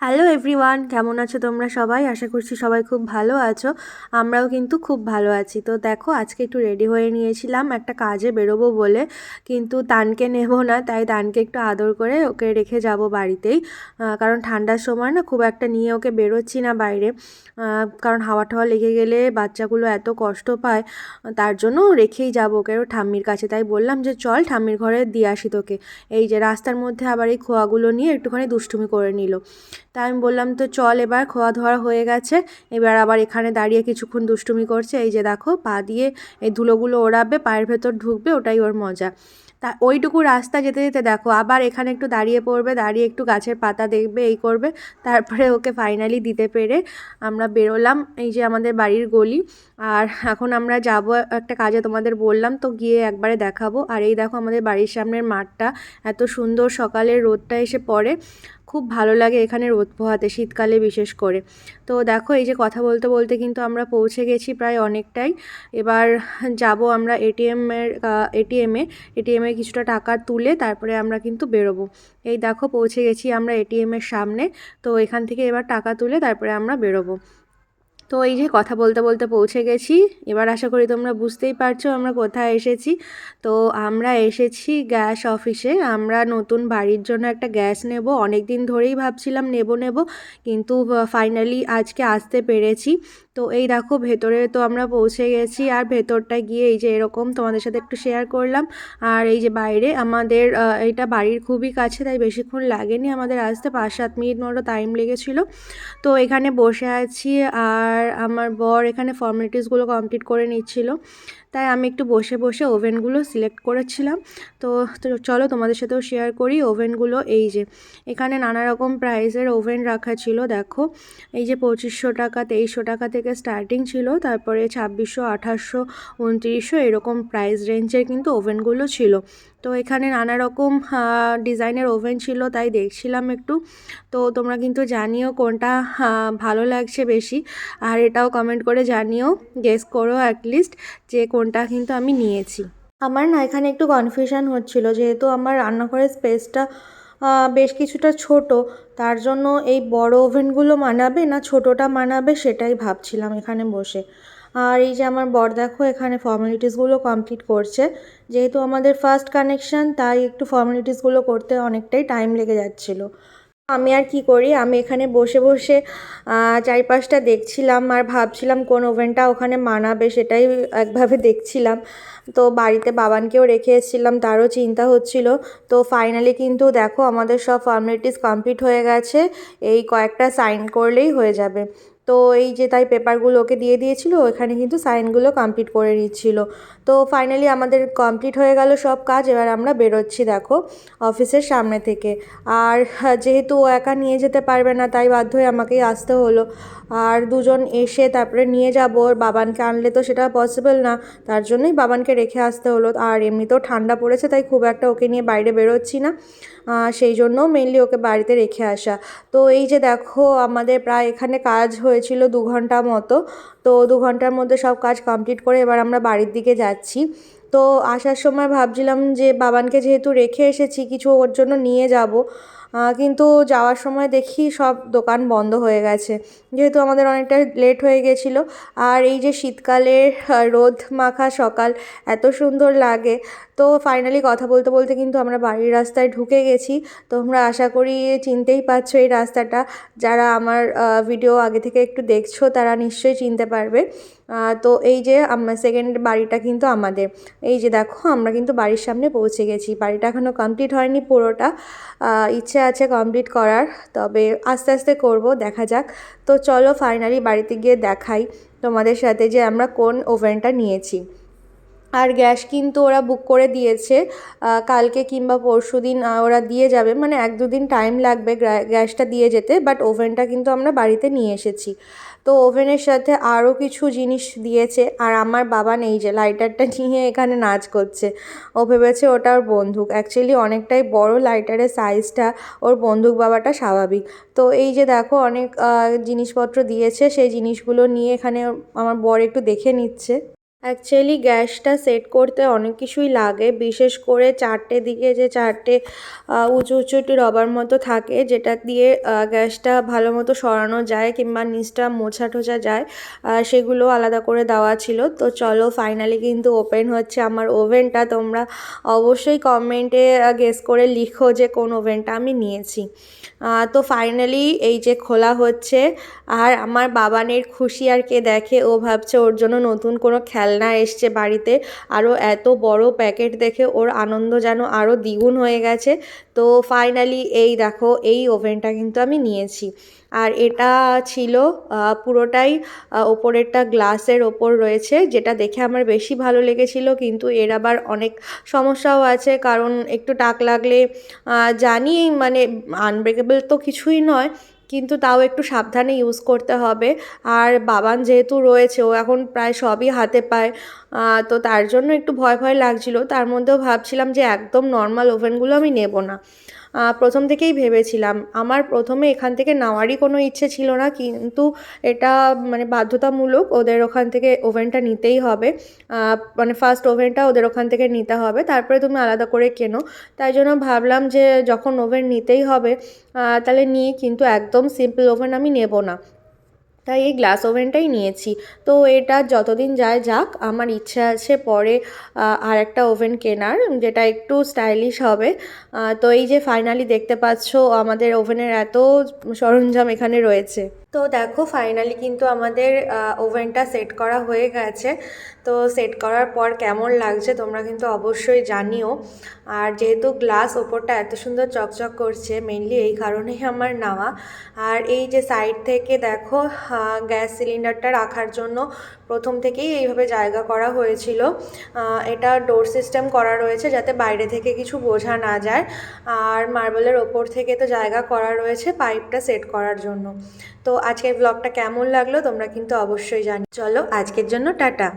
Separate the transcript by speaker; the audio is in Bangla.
Speaker 1: হ্যালো এভরিওয়ান, কেমন আছো তোমরা সবাই? আশা করছি সবাই খুব ভালো আছো। আমরাও কিন্তু খুব ভালো আছি। তো দেখো, আজকে একটু রেডি হয়ে নিয়েছিলাম একটা কাজে বেরোবো বলে, কিন্তু তানকে নেব না, তাই তানকে একটু আদর করে ওকে রেখে যাব বাড়িতেই। কারণ ঠান্ডার সময় না খুব একটা নিয়ে ওকে বেরোচ্ছি না বাইরে, কারণ হাওয়া টাওয়া লেগে গেলে বাচ্চাগুলো এত কষ্ট পায়। তার জন্য রেখেই যাবো ওকে ওর ঠাম্মির কাছে। তাই বললাম যে চল ঠাম্মির ঘরে দিয়ে আসি তোকে। এই যে রাস্তার মধ্যে আবার এই খোয়াগুলো নিয়ে একটুখানি দুষ্টুমি করে নিল। তাই আমি বললাম তো চল, এবার খোয়া ধোয়া হয়ে গেছে, এবার আবার এখানে দাঁড়িয়ে কিছুক্ষণ দুষ্টুমি করছে। এই যে দেখো, পা দিয়ে এই ধুলোগুলো ওড়াবে, পায়ের ভেতর ঢুকবে, ওটাই ওর মজা। তা ওইটুকু রাস্তা যেতে যেতে দেখো আবার এখানে একটু দাঁড়িয়ে পড়বে, দাঁড়িয়ে একটু গাছের পাতা দেখবে, এই করবে। তারপরে ওকে ফাইনালি দিতে পেরে আমরা বেরোলাম। এই যে আমাদের বাড়ির গলি। আর এখন আমরা যাব একটা কাজে, তোমাদের বললাম তো, গিয়ে একবারে দেখাবো। আর এই দেখো আমাদের বাড়ির সামনের মাঠটা, এত সুন্দর সকালের রোদটা এসে পড়ে, খুব ভালো লাগে এখানে রোদ পোহাতে, শীতকালে বিশেষ করে। তো দেখো, এই যে কথা বলতে বলতে কিন্তু আমরা পৌঁছে গেছি প্রায় অনেকটাই। এবার যাব আমরা এটিএমে কিছুটা টাকা তুলে তারপরে আমরা কিন্তু বেরোবো। এই দেখো পৌঁছে গেছি আমরা এটিএমের সামনে। তো এখান থেকে এবার টাকা তুলে তারপরে আমরা বেরোবো। তো এই যে কথা বলতে বলতে পৌঁছে গেছি। এবার আশা করি তোমরা বুঝতেই পারছো আমরা কোথায় এসেছি। তো আমরা এসেছি গ্যাস অফিসে। আমরা নতুন বাড়ির জন্য একটা গ্যাস নেব, অনেক দিন ধরেই ভাবছিলাম নেব, কিন্তু ফাইনালি আজকে আসতে পেরেছি। তো এই দেখো ভেতরে তো আমরা পৌঁছে গেছি, আর ভেতরটা গিয়ে এই যে এরকম তোমাদের সাথে একটু শেয়ার করলাম। আর এই যে বাইরে আমাদের এইটা বাড়ির খুবই কাছে, তাই বেশিক্ষণ লাগেনি আমাদের আসতে, 5-7 মিনিট মতো টাইম লেগেছিলো। তো এখানে বসে আছি, আর আমার বর এখানে ফর্মালিটিসগুলো কমপ্লিট করে নিচ্ছিল, তাই আমি একটু বসে বসে ওভেনগুলো সিলেক্ট করেছিলাম। তো চলো তোমাদের সাথেও শেয়ার করি ওভেনগুলো। এই যে এখানে নানা রকম প্রাইসের ওভেন রাখা ছিল, দেখো। এই যে 2500 টাকা, 2300 টাকা থেকে স্টার্টিং ছিল, তারপরে 2600, 2800, 2900 এরকম প্রাইস রেঞ্জের কিন্তু ওভেনগুলো ছিল। তো এখানে নানা রকম ডিজাইনের ওভেন ছিল, তাই দেখছিলাম একটু। তো তোমরা কিন্তু জানিও কোনটা ভালো লাগছে বেশি, আর এটাও কমেন্ট করে জানিও, গেস করো অ্যাটলিস্ট যে কোনটা কিন্তু আমি নিয়েছি। আমার না এখানে একটু কনফিউশন হচ্ছিল, যেহেতু আমার রান্নাঘরের স্পেসটা বেশ কিছুটা ছোট, তার জন্য এই বড় ওভেনগুলো মানাবে না ছোটোটা মানাবে সেটাই ভাবছিলাম এখানে বসে। আর এই যে আমার বর দেখো এখানে ফর্মালিটিসগুলো কমপ্লিট করছে, যেহেতু আমাদের ফার্স্ট কানেকশান, তাই একটু ফর্মালিটিসগুলো করতে অনেকটাই টাইম লেগে যাচ্ছিলো। আমি আর কি করি, আমি এখানে বসে বসে চারিপাশটা দেখছিলাম আর ভাবছিলাম কোন ওভেনটা ওখানে মানাবে, সেটাই একভাবে দেখছিলাম। তো বাড়িতে বাবানকেও রেখে এসেছিলাম, তারও চিন্তা হচ্ছিল। তো ফাইনালি কিন্তু দেখো আমাদের সব ফর্মালিটিস কমপ্লিট হয়ে গেছে, এই কয়েকটা সাইন করলেই হয়ে যাবে। তো এই যে তাই পেপারগুলো ওকে দিয়ে দিয়েছিল, ওখানে কিন্তু সাইনগুলো কমপ্লিট করে নিচ্ছিল। তো ফাইনালি আমাদের কমপ্লিট হয়ে গেল সব কাজ। এবার আমরা বেরোচ্ছি দেখো অফিসের সামনে থেকে। আর যেহেতু ও একা নিয়ে যেতে পারবে না, তাই বাধ্য হয়ে আমাকেই আসতে হলো। আর দুজন এসে তারপরে নিয়ে যাব, ওর বাবানকে আনলে তো সেটা পসিবল না, তার জন্যই বাবানকে রেখে আসতে হলো। আর এমনিতেও ঠান্ডা পড়েছে, তাই খুব একটা ওকে নিয়ে বাইরে বেরোচ্ছি না, সেই জন্য মেনলি ওকে বাড়িতে রেখে আসা। তো এই যে দেখো আমাদের প্রায় এখানে কাজ হয়েছিল 2 ঘন্টা মতো। তো 2 ঘন্টার মধ্যে সব কাজ কমপ্লিট করে এবার আমরা বাড়ির দিকে যাচ্ছি। তো আসার সময় ভাবছিলাম যে বাবানকে যেহেতু রেখে এসেছি, কিছু ওর জন্য নিয়ে যাব, কিন্তু যাওয়ার সময় দেখি সব দোকান বন্ধ হয়ে গেছে, যেহেতু আমাদের অনেকটা লেট হয়ে গেছিলো। আর এই যে শীতকালের রোদ মাখা সকাল, এত সুন্দর লাগে। তো ফাইনালি কথা বলতে বলতে কিন্তু আমরা বাড়ির রাস্তায় ঢুকে গেছি। তোমরা আশা করি চিনতেই পারছো এই রাস্তাটা, যারা আমার ভিডিও আগে থেকে একটু দেখছো তারা নিশ্চয়ই চিনতে পারবে। তো এই যে সেকেন্ড বাড়িটা কিন্তু আমাদের। এই যে দেখো আমরা কিন্তু বাড়ির সামনে পৌঁছে গেছি। বাড়িটা এখনও কমপ্লিট হয়নি পুরোটা, ইচ্ছে আছে কমপ্লিট করার, তবে আস্তে আস্তে করব, দেখা যাক। তো চলো ফাইনালি বাড়িতে গিয়ে দেখাই তোমাদের সাথে যে আমরা কোন ওভেনটা নিয়েছি। আর গ্যাস কিন্তু ওরা বুক করে দিয়েছে, কালকে কিংবা পরশুদিন ওরা দিয়ে যাবে, মানে 1-2 দিন টাইম লাগবে গ্যাসটা দিয়ে যেতে, বাট ওভেনটা কিন্তু আমরা বাড়িতে নিয়ে এসেছি। তো ওভেনের সাথে আরও কিছু জিনিস দিয়েছে, আর আমার বাবা এই যে লাইটারটা নিয়ে এখানে নাচ করছে। ও ভেবেছে ওটা ওর বন্দুক, অ্যাকচুয়ালি অনেকটাই বড় লাইটারের সাইজটা, ওর বন্দুক ভাবাটা স্বাভাবিক। তো এই যে দেখো অনেক জিনিসপত্র দিয়েছে, সেই জিনিসগুলো নিয়ে এখানে আমার বর একটু দেখে নিচ্ছে। অ্যাকচুয়ালি গ্যাসটা সেট করতে অনেক কিছুই লাগে, বিশেষ করে চারটে দিকে যে চারটে উঁচু উঁচু একটু রবার মতো থাকে, যেটা দিয়ে গ্যাসটা ভালো মতো সরানো যায় কিংবা নিচটা মোছা টোছা যায়, সেগুলো আলাদা করে দেওয়া ছিল। তো চলো ফাইনালি কিন্তু ওপেন হচ্ছে আমার ওভেনটা। তোমরা অবশ্যই কমেন্টে গেস করে লিখো যে কোন ওভেনটা আমি নিয়েছি। তো ফাইনালি এই যে খোলা হচ্ছে, আর আমার বাবানের খুশি আর কে দেখে, ও ভাবছে ওর জন্য নতুন কোনো খেলনা এসছে বাড়িতে। আরও এত বড় প্যাকেট দেখে ওর আনন্দ যেন আরও দ্বিগুণ হয়ে গেছে। তো ফাইনালি এই দেখো, এই ওভেনটা কিন্তু আমি নিয়েছি। আর এটা ছিল পুরোটাই ওপরেরটা গ্লাসের ওপর রয়েছে, যেটা দেখে আমার বেশি ভালো লেগেছিল। কিন্তু এর আবার অনেক সমস্যাও আছে, কারণ একটু টাক লাগলে জানি মানে আনব্রেকেবল তো কিছুই নয়, কিন্তু তাও একটু সাবধানে ইউজ করতে হবে। আর বাবান যেহেতু রয়েছে, ও এখন প্রায় সবই হাতে পায়, তো তার জন্য একটু ভয় ভয় লাগছিল। তার মধ্যেও ভাবছিলাম যে একদম নর্মাল ওভেনগুলো আমি নেব না। প্রথম থেকেই ভেবেছিলাম, আমার প্রথমে এখান থেকে নেওয়ারই কোনো ইচ্ছে ছিল না, কিন্তু এটা মানে বাধ্যতামূলক, ওদের ওখান থেকে ওভেনটা নিতেই হবে। মানে ফার্স্ট ওভেনটা ওদের ওখান থেকে নিতে হবে, তারপরে তুমি আলাদা করে কেনো। তাই জন্য ভাবলাম যে যখন ওভেন নিতেই হবে তাহলে নিই, কিন্তু একদম সিম্পল ওভেন আমি নেব না। তাই এই গ্লাস ওভেনটাই নিয়েছি। তো এটা যতদিন যায় যাক, আমার ইচ্ছা আছে পরে আর একটা ওভেন কেনার, যেটা একটু স্টাইলিশ হবে। তো এই যে ফাইনালি দেখতে পাচ্ছ আমাদের ওভেনের এত সরঞ্জাম এখানে রয়েছে। তো দেখো ফাইনালি কিন্তু আমাদের ওভেনটা সেট করা হয়ে গেছে। তো সেট করার পর কেমন লাগছে তোমরা কিন্তু অবশ্যই জানিও। আর যেহেতু গ্লাস ওপরটা এত সুন্দর চকচক করছে, মেনলি এই কারণেই আমার নেওয়া। আর এই যে সাইড থেকে দেখো, গ্যাস সিলিন্ডারটা রাখার জন্য প্রথম থেকেই এইভাবে জায়গা করা হয়েছিল। এটা ডোর সিস্টেম করা রয়েছে, যাতে বাইরে থেকে কিছু বোঝা না যায়। আর মার্বেলের ওপর থেকে তো জায়গা করা রয়েছে পাইপটা সেট করার জন্য। তো আজকের ব্লগটা কেমন লাগলো তোমরা কিন্তু অবশ্যই জানি। চলো আজকের জন্য টাটা।